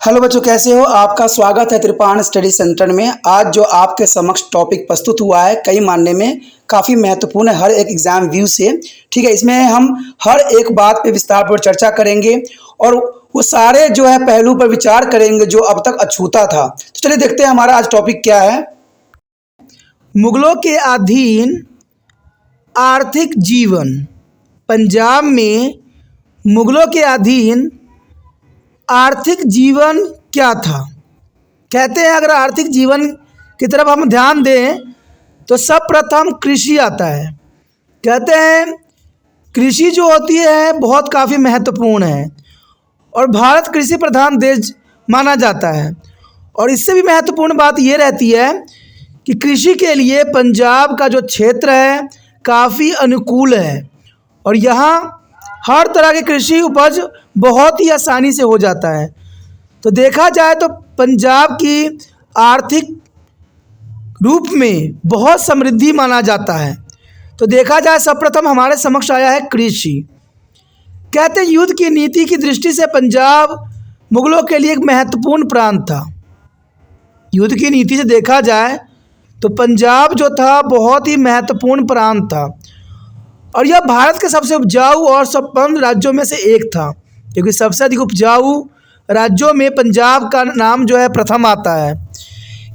Hello बच्चों, कैसे हो? आपका स्वागत है त्रिपाण स्टडी सेंटर में। आज जो आपके समक्ष टॉपिक प्रस्तुत हुआ है कई मानने में काफ़ी महत्वपूर्ण है हर एक एग्जाम व्यू से। ठीक है, इसमें हम हर एक बात पे विस्तारपूर्वक चर्चा करेंगे और वो सारे जो है पहलू पर विचार करेंगे जो अब तक अछूता था। तो चलिए देखते हैं हमारा आज टॉपिक क्या है। मुगलों के अधीन आर्थिक जीवन। पंजाब में मुगलों के अधीन आर्थिक जीवन क्या था? कहते हैं अगर आर्थिक जीवन की तरफ हम ध्यान दें तो सब प्रथम कृषि आता है। कहते हैं कृषि जो होती है बहुत काफ़ी महत्वपूर्ण है और भारत कृषि प्रधान देश माना जाता है। और इससे भी महत्वपूर्ण बात ये रहती है कि कृषि के लिए पंजाब का जो क्षेत्र है काफ़ी अनुकूल है और यहाँ हर तरह की कृषि उपज बहुत ही आसानी से हो जाता है। तो देखा जाए तो पंजाब की आर्थिक रूप में बहुत समृद्धि माना जाता है। तो देखा जाए सर्वप्रथम हमारे समक्ष आया है कृषि। कहते हैं युद्ध की नीति की दृष्टि से पंजाब मुगलों के लिए एक महत्वपूर्ण प्रांत था। युद्ध की नीति से देखा जाए तो पंजाब जो था बहुत ही महत्वपूर्ण प्रांत था और यह भारत के सबसे उपजाऊ और संपन्न राज्यों में से एक था, क्योंकि सबसे अधिक उपजाऊ राज्यों में पंजाब का नाम जो है प्रथम आता है।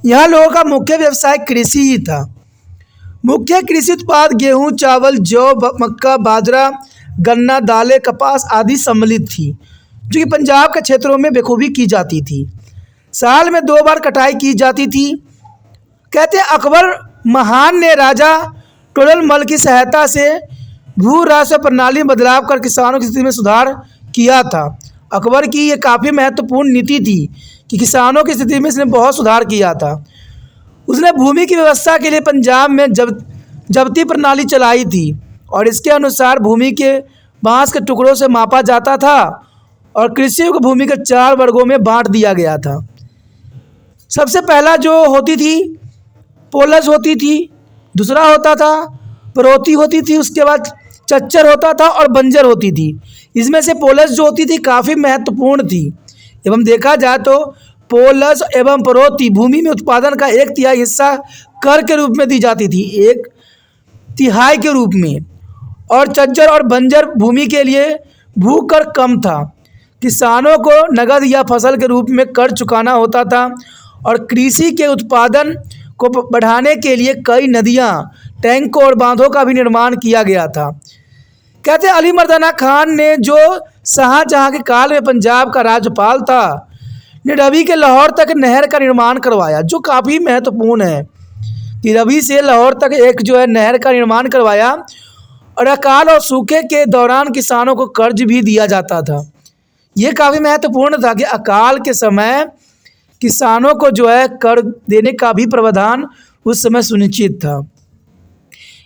यहाँ लोगों का मुख्य व्यवसाय कृषि ही था। मुख्य कृषि उत्पाद गेहूँ, चावल, जौ, मक्का, बाजरा, गन्ना, दालें, कपास आदि सम्मिलित थी, जो कि पंजाब के क्षेत्रों में बखूबी की जाती थी। साल में 2 बार कटाई की जाती थी। कहते हैं अकबर महान ने राजा टोडरमल की सहायता से भू राजस्व प्रणाली में बदलाव कर किसानों की स्थिति में सुधार किया था। अकबर की ये काफ़ी महत्वपूर्ण नीति थी कि किसानों की स्थिति में इसने बहुत सुधार किया था। उसने भूमि की व्यवस्था के लिए पंजाब में जब्ती प्रणाली चलाई थी और इसके अनुसार भूमि के बांस के टुकड़ों से मापा जाता था और कृषि को भूमि के 4 वर्गों में बांट दिया गया था। सबसे पहला जो होती थी पोलज होती थी, दूसरा होता था परोती होती थी, उसके बाद चच्चर होता था और बंजर होती थी। इसमें से पोलज जो होती थी काफ़ी महत्वपूर्ण थी। एवं देखा जाए तो पोलज एवं परोती भूमि में उत्पादन का 1/3 हिस्सा कर के रूप में दी जाती थी, 1/3 के रूप में। और चज्जर और बंजर भूमि के लिए भू कर कम था। किसानों को नगद या फसल के रूप में कर चुकाना होता था और कृषि के उत्पादन को बढ़ाने के लिए कई नदियाँ, टैंकों और बांधों का भी निर्माण किया गया था। कहते हैं अली मर्दाना खान ने, जो शाहजहाँ के काल में पंजाब का राज्यपाल था, ने रवि के लाहौर तक नहर का निर्माण करवाया, जो काफ़ी महत्वपूर्ण है कि रवि से लाहौर तक एक जो है नहर का निर्माण करवाया। और अकाल और सूखे के दौरान किसानों को कर्ज भी दिया जाता था। ये काफ़ी महत्वपूर्ण था कि अकाल के समय किसानों को जो है कर्ज देने का भी प्रावधान उस समय सुनिश्चित था।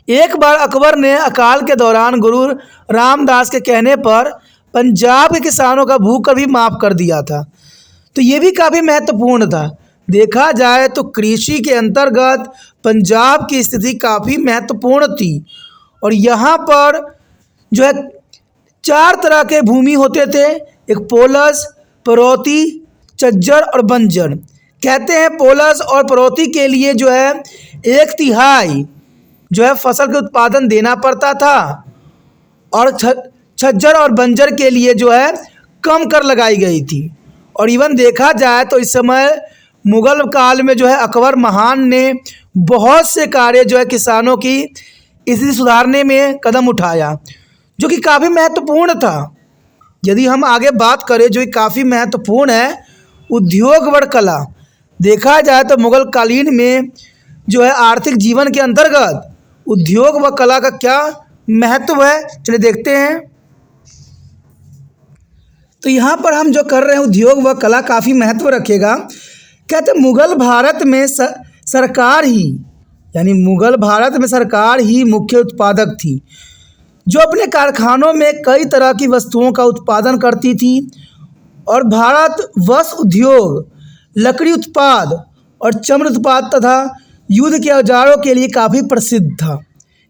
एक बार अकबर ने अकाल के दौरान गुरु रामदास के कहने पर पंजाब के किसानों का भू कर भी माफ़ कर दिया था। तो ये भी काफ़ी महत्वपूर्ण था। देखा जाए तो कृषि के अंतर्गत पंजाब की स्थिति काफ़ी महत्वपूर्ण थी और यहाँ पर जो है 4 तरह के भूमि होते थे, एक पोलस, परोती, चज्जर और बंजर। कहते हैं पोलस और परोती के लिए जो है 1/3 जो है फसल के उत्पादन देना पड़ता था और छज्जर और बंजर के लिए जो है कम कर लगाई गई थी। और इवन देखा जाए तो इस समय मुग़ल काल में जो है अकबर महान ने बहुत से कार्य जो है किसानों की स्थिति सुधारने में कदम उठाया, जो कि काफ़ी महत्वपूर्ण था। यदि हम आगे बात करें जो कि काफ़ी महत्वपूर्ण है, उद्योग व कला। देखा जाए तो मुग़ल कालीन में जो है आर्थिक जीवन के अंतर्गत उद्योग व कला का क्या महत्व है, चलिए देखते हैं। तो यहाँ पर हम जो कर रहे हैं उद्योग व कला काफ़ी महत्व रखेगा। कहते मुग़ल भारत में सरकार ही, यानी मुग़ल भारत में सरकार ही मुख्य उत्पादक थी, जो अपने कारखानों में कई तरह की वस्तुओं का उत्पादन करती थी। और भारत वस्त्र उद्योग, लकड़ी उत्पाद और चमड़ा उत्पाद तथा युद्ध के औजारों के लिए काफ़ी प्रसिद्ध था।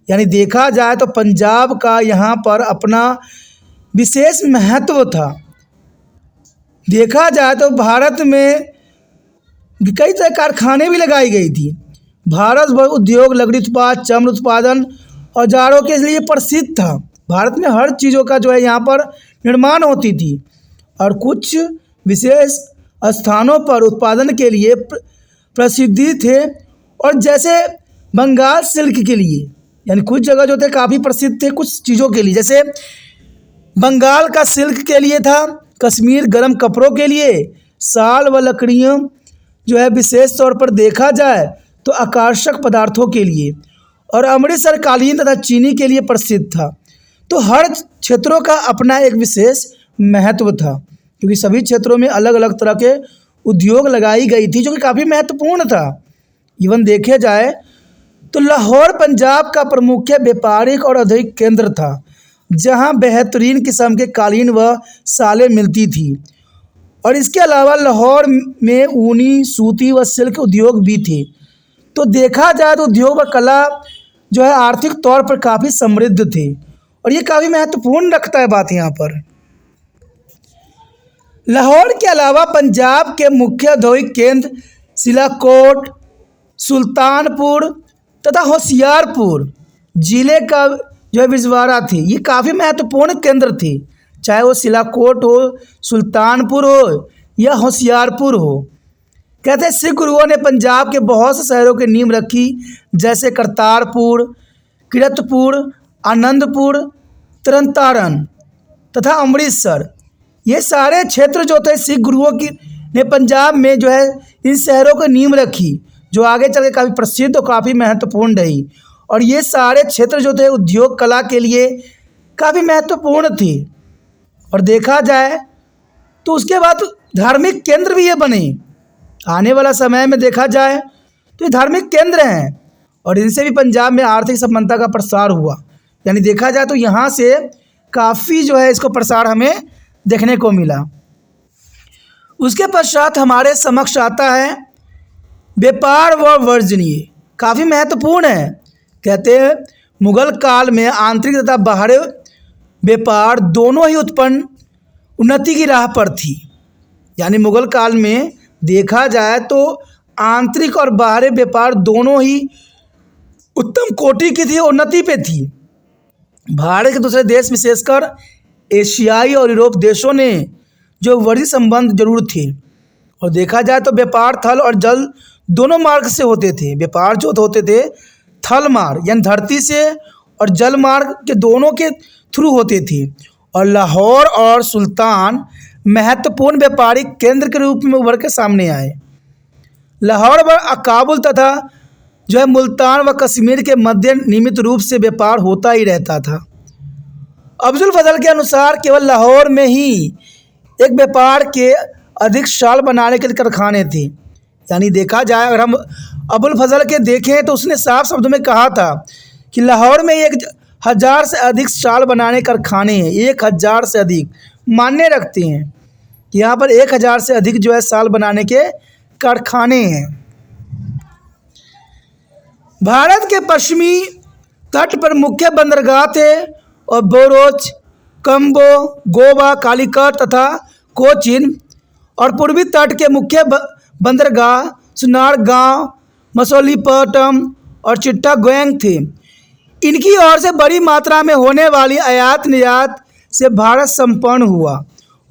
यानी देखा जाए तो पंजाब का यहाँ पर अपना विशेष महत्व था। देखा जाए तो भारत में कई तरह कारखाने भी लगाई गई थी। भारत भर उद्योग, लकड़ी उत्पाद, चमड़ा उत्पादन, औजारों के लिए प्रसिद्ध था। भारत में हर चीज़ों का जो है यहाँ पर निर्माण होती थी और कुछ विशेष स्थानों पर उत्पादन के लिए प्रसिद्धि थे। और जैसे बंगाल सिल्क के लिए, यानी कुछ जगह जो थे काफ़ी प्रसिद्ध थे कुछ चीज़ों के लिए, जैसे बंगाल का सिल्क के लिए था, कश्मीर गर्म कपड़ों के लिए, साल व लकड़ियों जो है विशेष तौर पर देखा जाए तो आकर्षक पदार्थों के लिए, और अमृतसर कालीन तथा चीनी के लिए प्रसिद्ध था। तो हर क्षेत्रों का अपना एक विशेष महत्व था, क्योंकि सभी क्षेत्रों में अलग अलग तरह के उद्योग लगाई गई थी जो कि काफ़ी महत्वपूर्ण था। इवन देखे जाए तो लाहौर पंजाब का प्रमुख व्यापारिक और औद्योगिक केंद्र था, जहां बेहतरीन किस्म के कालीन व सालें मिलती थी। और इसके अलावा लाहौर में ऊनी, सूती व सिल्क उद्योग भी थे। तो देखा जाए तो उद्योग व कला जो है आर्थिक तौर पर काफ़ी समृद्ध थे, और ये काफ़ी महत्वपूर्ण रखता है बात यहाँ पर। लाहौर के अलावा पंजाब के मुख्य औद्योगिक केंद्र सिलाकोट, सुल्तानपुर तथा होशियारपुर जिले का जो है बिजवाड़ा थे। ये काफ़ी महत्वपूर्ण केंद्र थे, चाहे वो सिलाकोट हो, सुल्तानपुर हो या होशियारपुर हो। कहते हैं सिख गुरुओं ने पंजाब के बहुत से शहरों की नींव रखी, जैसे करतारपुर, किरतपुर, आनंदपुर, तरनतारन तथा अमृतसर। ये सारे क्षेत्र जो थे सिख गुरुओं की ने पंजाब में जो है इन शहरों की नींव रखी, जो आगे चल के काफ़ी प्रसिद्ध और काफ़ी महत्वपूर्ण रही। और ये सारे क्षेत्र जो थे उद्योग कला के लिए काफ़ी महत्वपूर्ण थे। और देखा जाए तो उसके बाद धार्मिक केंद्र भी ये बने। आने वाला समय में देखा जाए तो ये धार्मिक केंद्र हैं, और इनसे भी पंजाब में आर्थिक संपन्नता का प्रसार हुआ। यानी देखा जाए तो यहाँ से काफ़ी जो है इसको प्रसार हमें देखने को मिला। उसके पश्चात हमारे समक्ष आता है व्यापार व वर्जनीय, काफ़ी महत्वपूर्ण है। कहते हैं मुगल काल में आंतरिक तथा बाहरी व्यापार दोनों ही उत्पन्न उन्नति की राह पर थी। यानी मुगल काल में देखा जाए तो आंतरिक और बाहरी व्यापार दोनों ही उत्तम कोटि की थी, उन्नति पे थी। भारत के दूसरे देश विशेषकर एशियाई और यूरोप देशों ने जो वाणिज्य संबंध जरूर थे। और देखा जाए तो व्यापार थल और जल दोनों मार्ग से होते थे। व्यापार जो होते थे थल मार्ग यानी धरती से और जल मार्ग के दोनों के थ्रू होते थे। और लाहौर और सुल्तान महत्वपूर्ण व्यापारिक केंद्र के रूप में उभर के सामने आए। लाहौर व काबुल तथा जो है मुल्तान व कश्मीर के मध्य नियमित रूप से व्यापार होता ही रहता था। अब्दुल फजल के अनुसार केवल लाहौर में ही एक व्यापार के अधिक शाल बनाने के कारखाने थे। यानी देखा जाए अगर हम अबुल फजल के देखें तो उसने साफ शब्दों में कहा था कि लाहौर में 1000 से अधिक शाल बनाने कारखाने हैं। 1000 से अधिक मान्य रखते हैं कि यहाँ पर 1000 से अधिक जो है शाल बनाने के कारखाने हैं। भारत के पश्चिमी तट पर मुख्य बंदरगाह थे और बोरोच, कम्बो, गोवा, कालीकट तथा कोचिन। और पूर्वी तट के मुख्य बंदरगाह सुनारगांव, मछलीपट्टनम और चिट्टागोंग थे। इनकी ओर से बड़ी मात्रा में होने वाली आयात निर्यात से भारत संपन्न हुआ।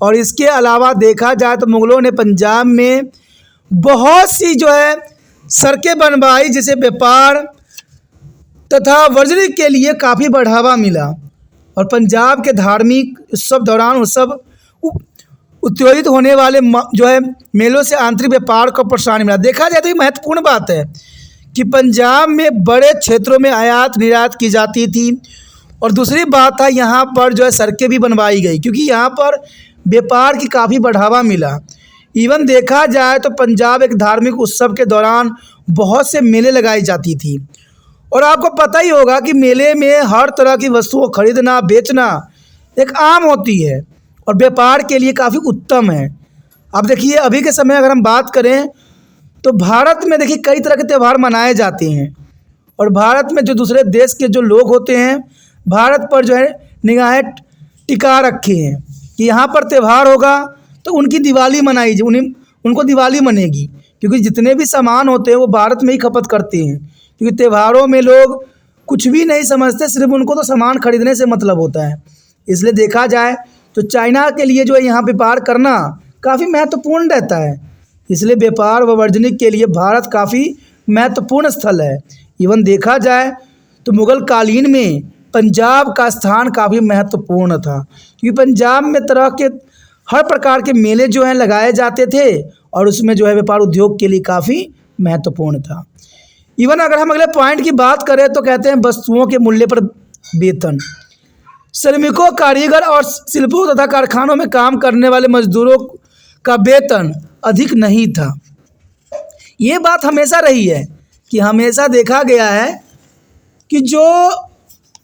और इसके अलावा देखा जाए तो मुगलों ने पंजाब में बहुत सी जो है सड़कें बनवाई, जिसे व्यापार तथा वर्जनी के लिए काफ़ी बढ़ावा मिला। और पंजाब के धार्मिक उत्सव दौरान उत्सव उत्तेजित होने वाले जो है मेलों से आंतरिक व्यापार को प्रोत्साहन मिला। देखा जाए तो ये महत्वपूर्ण बात है कि पंजाब में बड़े क्षेत्रों में आयात निर्यात की जाती थी। और दूसरी बात था यहाँ पर जो है सड़कें भी बनवाई गई, क्योंकि यहाँ पर व्यापार की काफ़ी बढ़ावा मिला। इवन देखा जाए तो पंजाब एक धार्मिक उत्सव के दौरान बहुत से मेले लगाई जाती थी। और आपको पता ही होगा कि मेले में हर तरह की वस्तुओं खरीदना बेचना एक आम होती है और व्यापार के लिए काफ़ी उत्तम है। अब देखिए अभी के समय अगर हम बात करें तो भारत में देखिए कई तरह के त्यौहार मनाए जाते हैं। और भारत में जो दूसरे देश के जो लोग होते हैं भारत पर जो है निगाहें टिका रखे हैं कि यहाँ पर त्यौहार होगा तो उनकी दिवाली मनाई, उनको दिवाली मनेगी, क्योंकि जितने भी सामान होते हैं वो भारत में ही खपत करते हैं। क्योंकि त्योहारों में लोग कुछ भी नहीं समझते, सिर्फ उनको तो सामान खरीदने से मतलब होता है। इसलिए देखा जाए तो चाइना के लिए जो है यहाँ व्यापार करना काफ़ी महत्वपूर्ण रहता है। इसलिए व्यापार व वाणिज्य के लिए भारत काफ़ी महत्वपूर्ण स्थल है। इवन देखा जाए तो मुगल कालीन में पंजाब का स्थान काफ़ी महत्वपूर्ण था, क्योंकि पंजाब में तरह के हर प्रकार के मेले जो हैं लगाए जाते थे और उसमें जो है व्यापार उद्योग के लिए काफ़ी महत्वपूर्ण था। इवन अगर हम अगले पॉइंट की बात करें तो कहते हैं वस्तुओं के मूल्य पर वेतन। श्रमिकों, कारीगर और शिल्पों तथा कारखानों में काम करने वाले मजदूरों का वेतन अधिक नहीं था। ये बात हमेशा रही है कि हमेशा देखा गया है कि जो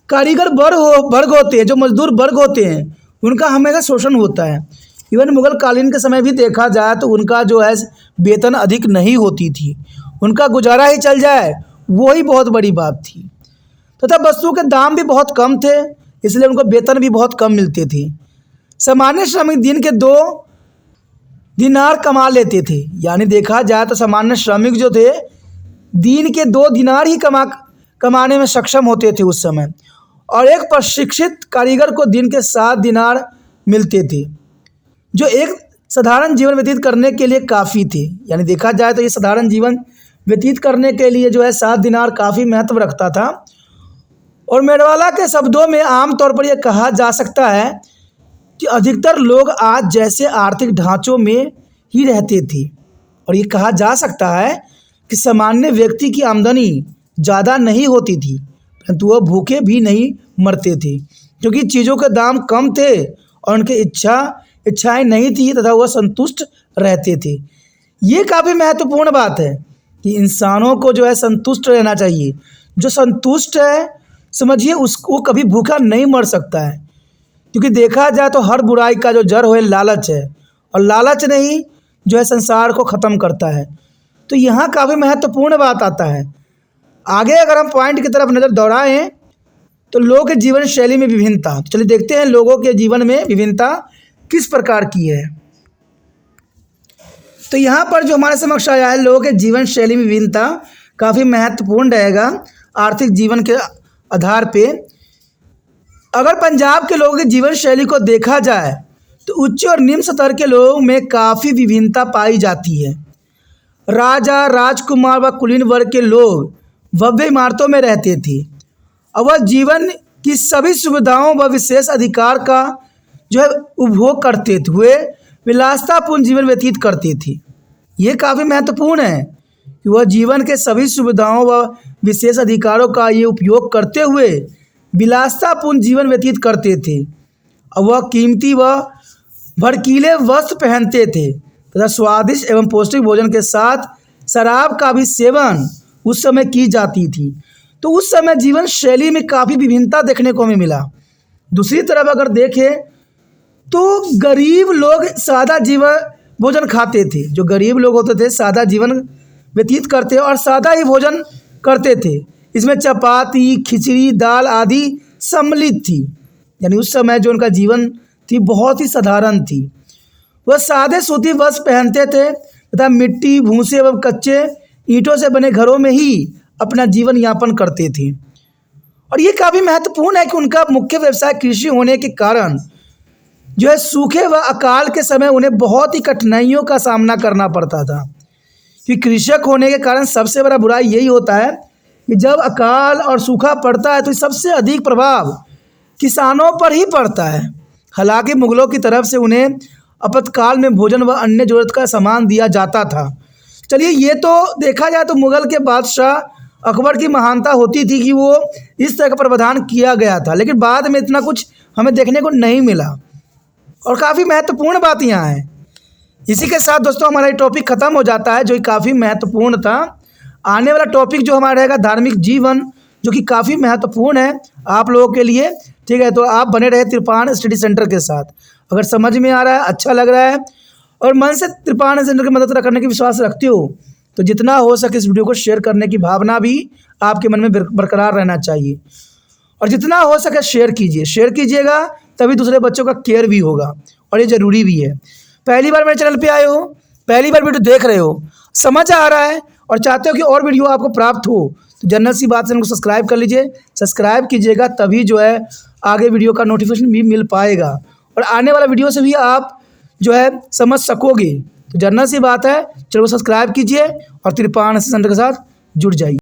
कारीगर वर्ग होते हैं, जो मजदूर वर्ग होते हैं, उनका हमेशा शोषण होता है। इवन मुगल कालीन के समय भी देखा जाए तो उनका जो है वेतन अधिक नहीं होती थी, उनका गुजारा ही चल जाए वो ही बहुत बड़ी बात थी। तथा वस्तुओं के दाम भी बहुत कम थे, इसलिए उनको वेतन भी बहुत कम मिलते थे। सामान्य श्रमिक दिन के 2 दिनार कमा लेते थे, यानी देखा जाए तो सामान्य श्रमिक जो थे दिन के 2 दिनार ही कमाने में सक्षम होते थे उस समय, और एक प्रशिक्षित कारीगर को दिन के 7 दिनार मिलते थे, जो एक साधारण जीवन व्यतीत करने के लिए काफ़ी थे। यानी देखा जाए तो ये साधारण जीवन व्यतीत करने के लिए जो है 7 दिनार काफ़ी महत्व रखता था। और मेडवाला के शब्दों में आमतौर पर यह कहा जा सकता है कि अधिकतर लोग आज जैसे आर्थिक ढांचों में ही रहते थे, और ये कहा जा सकता है कि सामान्य व्यक्ति की आमदनी ज़्यादा नहीं होती थी, परंतु वह भूखे भी नहीं मरते थे, क्योंकि चीज़ों के दाम कम थे और उनकी इच्छाएं नहीं थी तथा वह संतुष्ट रहते थे। ये काफ़ी महत्वपूर्ण बात है कि इंसानों को जो है संतुष्ट रहना चाहिए। जो संतुष्ट है, समझिए उसको कभी भूखा नहीं मर सकता है, क्योंकि देखा जाए तो हर बुराई का जो जड़ है लालच है, और लालच नहीं जो है संसार को ख़त्म करता है। तो यहाँ काफ़ी महत्वपूर्ण बात आता है। आगे अगर हम पॉइंट की तरफ नज़र दौड़ाएं तो लोगों के जीवन शैली में विभिन्नता। तो चलिए देखते हैं लोगों के जीवन में विभिन्नता किस प्रकार की है। तो यहाँ पर जो हमारे समक्ष आया है, लोगों के जीवन शैली में विभिन्नता काफ़ी महत्वपूर्ण रहेगा आर्थिक जीवन के आधार पे। अगर पंजाब के लोगों की जीवन शैली को देखा जाए तो उच्च और निम्न स्तर के लोगों में काफ़ी विभिन्नता पाई जाती है। राजा, राजकुमार व कुलीन वर्ग के लोग भव्य इमारतों में रहते थे और वह जीवन की सभी सुविधाओं व विशेष अधिकार का जो है उपभोग करते हुए विलासतापूर्ण जीवन व्यतीत करते थे। ये काफ़ी महत्वपूर्ण है कि वह जीवन के सभी सुविधाओं व विशेष अधिकारों का ये उपयोग करते हुए विलासतापूर्ण जीवन व्यतीत करते थे, और वह कीमती व भड़कीले वस्त्र पहनते थे तथा स्वादिष्ट एवं पौष्टिक भोजन के साथ शराब का भी सेवन उस समय की जाती थी। तो उस समय जीवन शैली में काफ़ी विभिन्नता देखने को हमें मिला। दूसरी तरफ अगर देखें तो गरीब लोग सादा जीवन भोजन खाते थे। जो गरीब लोग होते थे सादा जीवन व्यतीत करते और सादा ही भोजन करते थे। इसमें चपाती, खिचड़ी, दाल आदि सम्मिलित थी। यानी उस समय जो उनका जीवन थी बहुत ही साधारण थी। वह सादे सूती वस्त्र पहनते थे तथा मिट्टी, भूसे एवं कच्चे ईंटों से बने घरों में ही अपना जीवन यापन करते थे। और ये काफ़ी महत्वपूर्ण है कि उनका मुख्य व्यवसाय कृषि होने के कारण जो है सूखे व अकाल के समय उन्हें बहुत ही कठिनाइयों का सामना करना पड़ता था। कि कृषक होने के कारण सबसे बड़ा बुराई यही होता है कि जब अकाल और सूखा पड़ता है तो सबसे अधिक प्रभाव किसानों पर ही पड़ता है। हालांकि मुगलों की तरफ से उन्हें आपातकाल में भोजन व अन्य जरूरत का सामान दिया जाता था। चलिए ये तो देखा जाए तो मुगल के बादशाह अकबर की महानता होती थी कि वो इस तरह का प्रावधान किया गया था, लेकिन बाद में इतना कुछ हमें देखने को नहीं मिला और काफ़ी महत्वपूर्ण बात यहाँ है। इसी के साथ दोस्तों हमारा ये टॉपिक ख़त्म हो जाता है जो कि काफ़ी महत्वपूर्ण था। आने वाला टॉपिक जो हमारा रहेगा धार्मिक जीवन, जो कि काफ़ी महत्वपूर्ण है आप लोगों के लिए। ठीक है, तो आप बने रहे त्रिपाण स्टडी सेंटर के साथ। अगर समझ में आ रहा है, अच्छा लग रहा है और मन से त्रिपाण सेंटर की मदद करने की विश्वास रखते हो तो जितना हो सके इस वीडियो को शेयर करने की भावना भी आपके मन में बरकरार रहना चाहिए। और जितना हो सके शेयर कीजिए, शेयर कीजिएगा तभी दूसरे बच्चों का केयर भी होगा और ये ज़रूरी भी है। पहली बार मेरे चैनल पे आए हो, पहली बार वीडियो देख रहे हो, समझ आ रहा है और चाहते हो कि और वीडियो आपको प्राप्त हो, तो जनरल सी बात, चैनल को सब्सक्राइब कर लीजिए। सब्सक्राइब कीजिएगा तभी जो है आगे वीडियो का नोटिफिकेशन भी मिल पाएगा और आने वाला वीडियो से भी आप जो है समझ सकोगे। तो जनरल सी बात है, चलो सब्सक्राइब कीजिए और तिरपान सेंटर के साथ जुड़ जाइए।